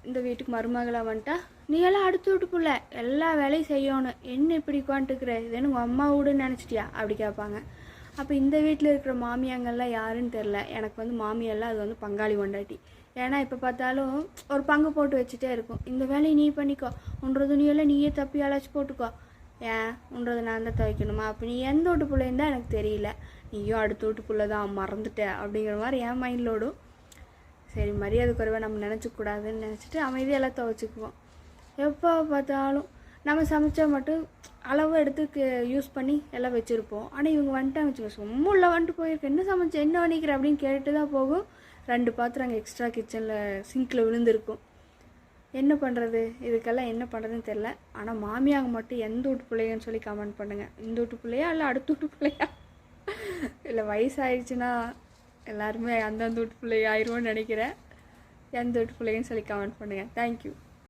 இந்த வீட்டுக்கு மருமகளாக வந்துட்டா நீ எல்லாம் அடுத்து விட்டு புள்ள எல்லா வேலையும் செய்யணும், என்ன இப்படி உட்காந்துட்டுருக்குற, இதுன்னு உங்கள் அம்மா வீடுன்னு நினச்சிட்டியா அப்படி கேட்பாங்க. அப்போ இந்த வீட்டில் இருக்கிற மாமியாங்கள்லாம் யாருன்னு தெரில. எனக்கு வந்து மாமியெல்லாம் அது வந்து பங்காளி கொண்டாட்டி. ஏன்னா இப்போ பார்த்தாலும் ஒரு பங்கு போட்டு வச்சுட்டே இருக்கும். இந்த வேலையை நீ பண்ணிக்கோ, உன்ற துணியெல்லாம் நீயே தப்பி அழைச்சி போட்டுக்கோ, ஏன் உன்றது நான் தான் துவைக்கணுமா, அப்போ நீ எந்த வீட்டு பிள்ளைன்னு தான் எனக்கு தெரியல, நீயும் அடுத்த வீட்டு பிள்ளை தான் மறந்துட்ட அப்படிங்கிற மாதிரி என் மைண்ட்லோடும். சரி, மரியாதை குறைவாக நம்ம நினச்சிக்கூடாதுன்னு நினச்சிட்டு அமைதியெல்லாம் துவைச்சிக்குவோம். எப்போ பார்த்தாலும் நம்ம சமைச்சா மட்டும் அளவு எடுத்து யூஸ் பண்ணி எல்லாம் வச்சுருப்போம். ஆனால் இவங்க வந்துட்டாங்க வச்சுக்கோ, சும்மா உள்ள வந்துட்டு போயிருக்க, என்ன சமைச்சேன் என்ன பண்ணிக்கிற அப்படின்னு கேட்டு தான் போகும். 2 பாத்திரம் அங்கே எக்ஸ்ட்ரா கிச்சனில் சிங்கில் விழுந்திருக்கும். என்ன பண்ணுறது, இதுக்கெல்லாம் என்ன பண்ணுறதுன்னு தெரில. ஆனால் மாமியாங்க மட்டும் எந்த வீட்டு பிள்ளைங்கன்னு சொல்லி கமெண்ட் பண்ணுங்கள். இந்த வீட்டு பிள்ளையா இல்லை அடுத்த வீட்டு பிள்ளையா, இல்லை வயசாகிடுச்சுன்னா எல்லாருமே அந்தந்த வீட்டு பிள்ளைங்க ஆயிடுவோன்னு நினைக்கிறேன். எந்த வீட்டு பிள்ளைங்கன்னு சொல்லி கமெண்ட் பண்ணுங்கள். தேங்க்யூ.